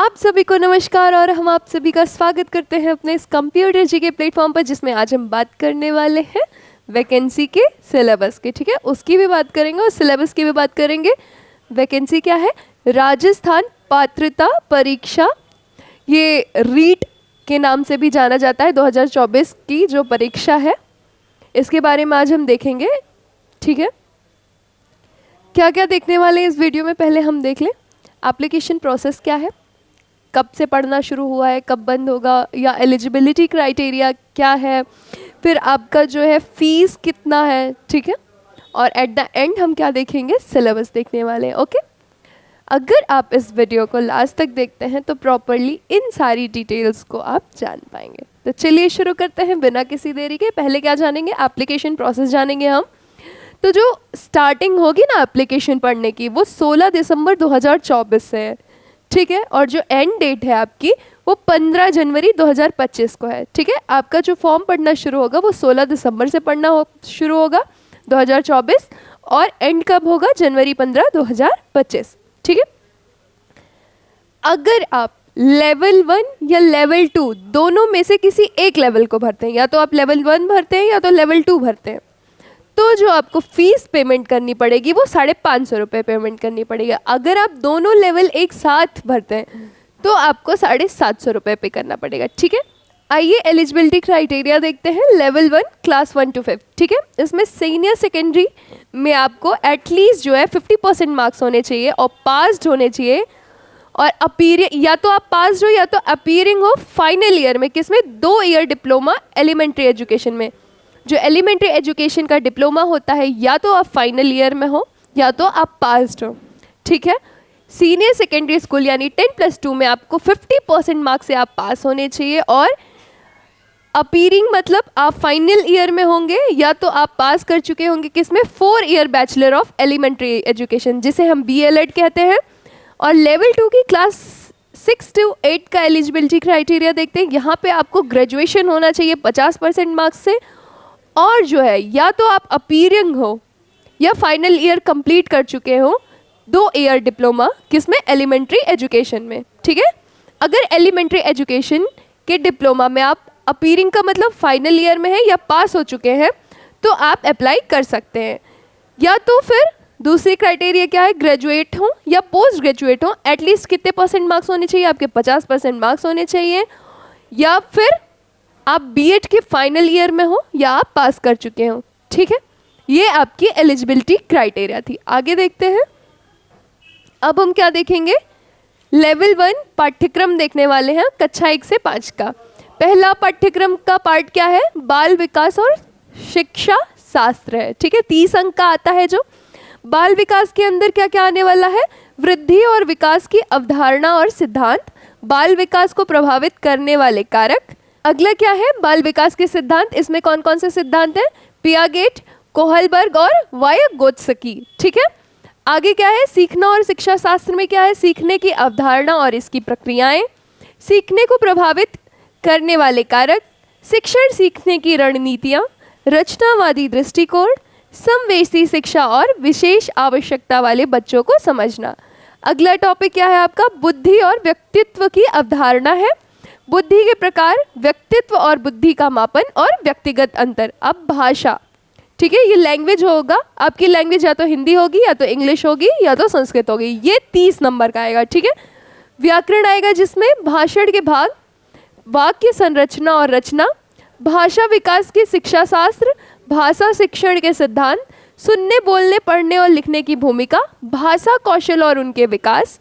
आप सभी को नमस्कार और हम आप सभी का स्वागत करते हैं अपने इस कंप्यूटर जी के प्लेटफॉर्म पर, जिसमें आज हम बात करने वाले हैं वैकेंसी के सिलेबस के। ठीक है, उसकी भी बात करेंगे और सिलेबस की भी बात करेंगे। वैकेंसी क्या है? राजस्थान पात्रता परीक्षा, ये रीट के नाम से भी जाना जाता है। 2024 की जो परीक्षा है इसके बारे में आज हम देखेंगे। ठीक है, क्या क्या देखने वाले हैं इस वीडियो में, पहले हम देख लें। एप्लीकेशन प्रोसेस क्या है, कब से पढ़ना शुरू हुआ है, कब बंद होगा, या एलिजिबिलिटी क्राइटेरिया क्या है, फिर आपका जो है फीस कितना है। ठीक है, और एट द एंड हम क्या देखेंगे? सिलेबस देखने वाले हैं। ओके, अगर आप इस वीडियो को लास्ट तक देखते हैं तो प्रॉपरली इन सारी डिटेल्स को आप जान पाएंगे। तो चलिए शुरू करते हैं बिना किसी देरी के। पहले क्या जानेंगे? एप्लीकेशन प्रोसेस जानेंगे हम। तो जो स्टार्टिंग होगी ना एप्लीकेशन पढ़ने की, वो 16 दिसंबर 2024 से है। ठीक है, और जो एंड डेट है आपकी वो 15 जनवरी 2025 को है। ठीक है, आपका जो फॉर्म पढ़ना शुरू होगा वो 16 दिसंबर से पढ़ना शुरू होगा 2024, और एंड कब होगा? जनवरी 15 2025। ठीक है, अगर आप लेवल 1 या लेवल 2 दोनों में से किसी एक लेवल को भरते हैं, या तो आप लेवल 1 भरते हैं या तो लेवल 2 भरते हैं, तो जो आपको फीस पेमेंट करनी पड़ेगी वो 550 रुपये पेमेंट करनी पड़ेगी। अगर आप दोनों लेवल एक साथ भरते हैं तो आपको 750 रुपये पे करना पड़ेगा। ठीक है, आइए एलिजिबिलिटी क्राइटेरिया देखते हैं। Level 1 class 1 to 5। ठीक है, इसमें सीनियर सेकेंडरी में आपको एटलीस्ट जो है 50% मार्क्स होने चाहिए और पास्ड होने चाहिए, और अपीयरिंग या तो आप पास्ड हो या तो अपीयरिंग हो फाइनल ईयर में। किसमें? 2 ईयर डिप्लोमा एलिमेंट्री एजुकेशन में। जो एलिमेंट्री एजुकेशन का डिप्लोमा होता है, या तो आप फाइनल ईयर में हो या तो आप पास्ड हो। ठीक है, सीनियर सेकेंडरी स्कूल यानी 10+2 में आपको 50% मार्क्स से आप पास होने चाहिए, और अपीयरिंग मतलब आप फाइनल ईयर में होंगे या तो आप पास कर चुके होंगे। किसमें? 4 year bachelor of elementary education, जिसे हम BLED कहते हैं। और लेवल 2 की क्लास 6 to 8 का एलिजिबिलिटी क्राइटेरिया देखते हैं। यहाँ पे आपको ग्रेजुएशन होना चाहिए 50% मार्क्स से, और जो है या तो आप अपीयरिंग हो या फाइनल ईयर कंप्लीट कर चुके हो 2 ईयर डिप्लोमा। किसमें? एलिमेंट्री एजुकेशन में। ठीक है, अगर एलिमेंट्री एजुकेशन के डिप्लोमा में आप अपीयरिंग का मतलब फाइनल ईयर में है या पास हो चुके हैं तो आप अप्लाई कर सकते हैं। या तो फिर दूसरी क्राइटेरिया क्या है? ग्रेजुएट हो या पोस्ट ग्रेजुएट हो, एटलीस्ट कितने परसेंट मार्क्स होने चाहिए? आपके 50% मार्क्स होने चाहिए, या फिर आप BEd के फाइनल ईयर में हो या आप पास कर चुके हो। ठीक है, ये आपकी एलिजिबिलिटी क्राइटेरिया थी। आगे देखते हैं। अब हम क्या देखेंगे? लेवल 1 पाठ्यक्रम देखने वाले हैं, कक्षा 1 से 5 का। पहला पाठ्यक्रम का पार्ट क्या है? बाल विकास और शिक्षा शास्त्र है। ठीक है, 30 अंक का आता है। जो बाल विकास के अंदर क्या क्या आने वाला है? वृद्धि और विकास की अवधारणा और सिद्धांत, बाल विकास को प्रभावित करने वाले कारक। अगला क्या है? बाल विकास के सिद्धांत। इसमें कौन कौन से सिद्धांत हैं? पियागेट, कोहलबर्ग और वायगोत्स्की। ठीक है, आगे क्या है? सीखना और शिक्षा शास्त्र में क्या है? सीखने की अवधारणा और इसकी प्रक्रियाएं, सीखने को प्रभावित करने वाले कारक, शिक्षण सीखने की रणनीतियां, रचनावादी दृष्टिकोण, समवेशी शिक्षा और विशेष आवश्यकता वाले बच्चों को समझना। अगला टॉपिक क्या है आपका? बुद्धि और व्यक्तित्व की अवधारणा है। बुद्धि के प्रकार, व्यक्तित्व और बुद्धि का मापन और व्यक्तिगत अंतर। अब भाषा, ठीक है, ये लैंग्वेज होगा। आपकी लैंग्वेज या तो हिंदी होगी या तो इंग्लिश होगी या तो संस्कृत होगी। ये 30 नंबर का आएगा। ठीक है, व्याकरण आएगा, जिसमें भाषण के भाग, वाक्य संरचना और रचना, भाषा विकास की शिक्षा शास्त्र, भाषा शिक्षण के सिद्धांत, सुनने बोलने पढ़ने और लिखने की भूमिका, भाषा कौशल और उनके विकास,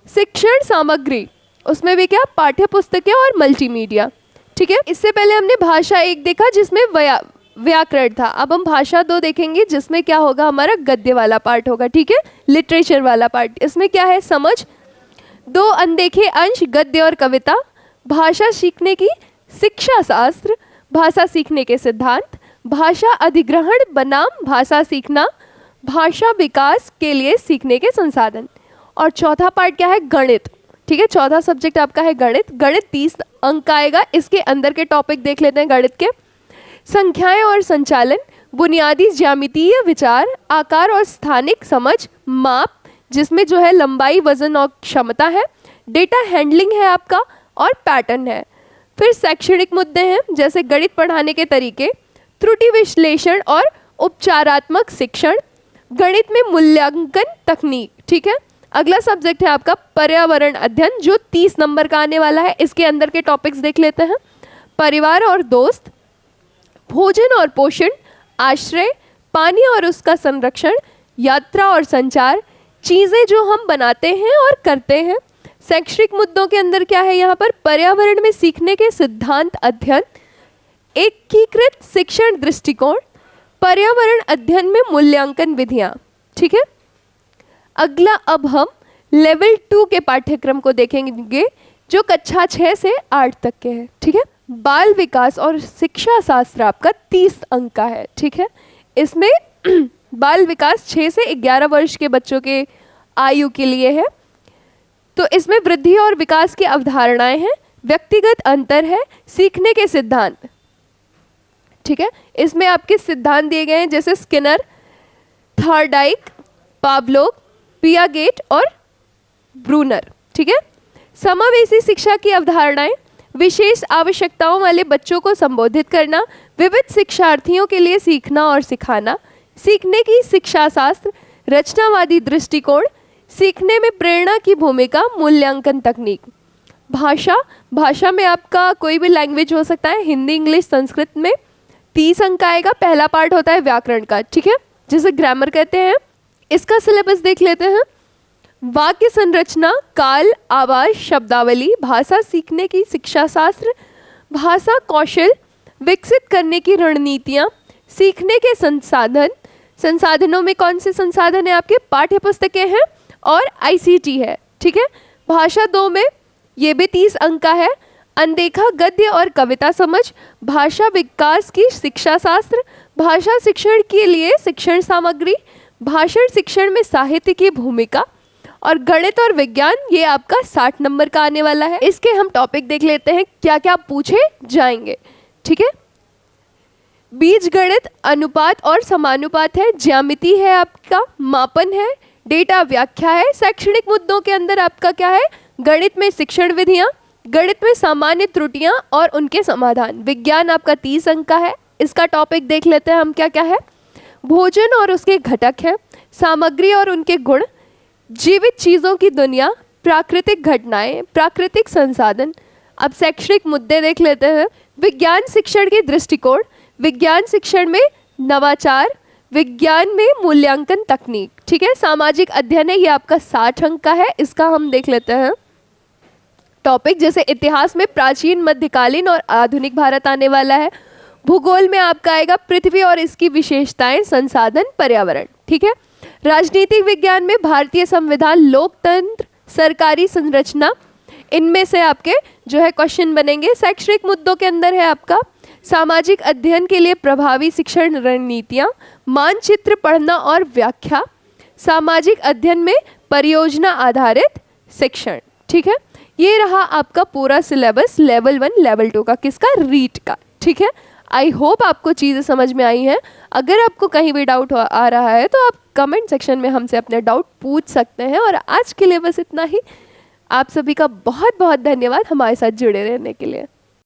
शिक्षण सामग्री, उसमें भी क्या? पाठ्य पुस्तकें और मल्टीमीडिया। ठीक है, इससे पहले हमने भाषा 1 देखा जिसमें व्याकरण था। अब हम भाषा 2 देखेंगे, जिसमें क्या होगा? हमारा गद्य वाला पार्ट होगा। ठीक है, लिटरेचर वाला पार्ट। इसमें क्या है? समझ, 2 अनदेखे अंश, गद्य और कविता, भाषा सीखने की शिक्षा शास्त्र, भाषा सीखने के सिद्धांत, भाषा अधिग्रहण बनाम भाषा सीखना, भाषा विकास के लिए सीखने के संसाधन। और चौथा पार्ट क्या है? गणित। ठीक है, चौथा सब्जेक्ट आपका है गणित। गणित 30 अंक का आएगा। इसके अंदर के टॉपिक देख लेते हैं गणित के। संख्याएं और संचालन, बुनियादी ज्यामितीय विचार, आकार और स्थानिक समझ, माप, जिसमें जो है लंबाई, वजन और क्षमता है, डेटा हैंडलिंग है आपका, और पैटर्न है। फिर शैक्षणिक मुद्दे हैं जैसे गणित पढ़ाने के तरीके, त्रुटि विश्लेषण और उपचारात्मक शिक्षण, गणित में मूल्यांकन तकनीक। ठीक है, अगला सब्जेक्ट है आपका पर्यावरण अध्ययन जो 30 नंबर का आने वाला है। इसके अंदर के टॉपिक्स देख लेते हैं। परिवार और दोस्त, भोजन और पोषण, आश्रय, पानी और उसका संरक्षण, यात्रा और संचार, चीज़ें जो हम बनाते हैं और करते हैं। शैक्षणिक मुद्दों के अंदर क्या है यहाँ पर, पर्यावरण में सीखने के सिद्धांत अध्ययन, एकीकृत शिक्षण दृष्टिकोण, पर्यावरण अध्ययन में मूल्यांकन विधियाँ। ठीक है, अगला अब हम लेवल 2 के पाठ्यक्रम को देखेंगे जो कक्षा 6 से 8 तक के हैं। ठीक है, बाल विकास और शिक्षा शास्त्र आपका 30 अंक का है। ठीक है, इसमें बाल विकास 6 से 11 वर्ष के बच्चों के आयु के लिए है। तो इसमें वृद्धि और विकास की अवधारणाएं हैं, व्यक्तिगत अंतर है, सीखने के सिद्धांत। ठीक है, इसमें आपके सिद्धांत दिए गए हैं जैसे स्किनर, थॉर्डाइक, पावलोव, पियागेट और ब्रूनर। ठीक है, समावेशी शिक्षा की अवधारणाएं, विशेष आवश्यकताओं वाले बच्चों को संबोधित करना, विविध शिक्षार्थियों के लिए सीखना और सिखाना, सीखने की शिक्षा शास्त्र, रचनावादी दृष्टिकोण, सीखने में प्रेरणा की भूमिका, मूल्यांकन तकनीक। भाषा में आपका कोई भी लैंग्वेज हो सकता है, हिंदी, इंग्लिश, संस्कृत में 30 अंक आएगा। पहला पार्ट होता है व्याकरण का। ठीक है, जिसे ग्रामर कहते हैं। इसका सिलेबस देख लेते हैं। वाक्य संरचना, काल, आवाज, शब्दावली, भाषा सीखने की शिक्षा शास्त्र, भाषा कौशल विकसित करने की रणनीतियाँ, सीखने के संसाधनों में कौन से संसाधन है आपके, पाठ्य पुस्तकें हैं और आईसीटी है। ठीक है, भाषा 2 में ये भी 30 अंक का है। अनदेखा गद्य और कविता समझ, भाषा विकास की शिक्षा शास्त्र, भाषा शिक्षण के लिए शिक्षण सामग्री, भाषण शिक्षण में साहित्य की भूमिका, और गणित और विज्ञान ये आपका 60 नंबर का आने वाला है। इसके हम टॉपिक देख लेते हैं क्या क्या पूछे जाएंगे। ठीक है, बीज गणित, अनुपात और समानुपात है, ज्यामिति है आपका, मापन है, डेटा व्याख्या है। शैक्षणिक मुद्दों के अंदर आपका क्या है, गणित में शिक्षण विधियाँ, गणित में सामान्य त्रुटियाँ और उनके समाधान। विज्ञान आपका 30 अंक का है। इसका टॉपिक देख लेते हैं हम क्या क्या है। भोजन और उसके घटक है, सामग्री और उनके गुण, जीवित चीज़ों की दुनिया, प्राकृतिक घटनाएं, प्राकृतिक संसाधन। अब शैक्षणिक मुद्दे देख लेते हैं। विज्ञान शिक्षण के दृष्टिकोण, विज्ञान शिक्षण में नवाचार, विज्ञान में मूल्यांकन तकनीक। ठीक है, सामाजिक अध्ययन है, ये आपका 60 अंक का है। इसका हम देख लेते हैं टॉपिक। जैसे इतिहास में प्राचीन, मध्यकालीन और आधुनिक भारत आने वाला है। भूगोल में आपका आएगा पृथ्वी और इसकी विशेषताएं, संसाधन, पर्यावरण। ठीक है, राजनीतिक विज्ञान में भारतीय संविधान, लोकतंत्र, सरकारी संरचना, इनमें से आपके जो है क्वेश्चन बनेंगे। शैक्षणिक मुद्दों के अंदर है आपका सामाजिक अध्ययन के लिए प्रभावी शिक्षण रणनीतियाँ, मानचित्र पढ़ना और व्याख्या, सामाजिक अध्ययन में परियोजना आधारित शिक्षण। ठीक है, ये रहा आपका पूरा सिलेबस लेवल 1 लेवल 2 का, किसका, रीट का। ठीक है, आई होप आपको चीज़ें समझ में आई हैं। अगर आपको कहीं भी डाउट आ रहा है तो आप कमेंट सेक्शन में हमसे अपने डाउट पूछ सकते हैं। और आज के लिए बस इतना ही। आप सभी का बहुत बहुत धन्यवाद हमारे साथ जुड़े रहने के लिए।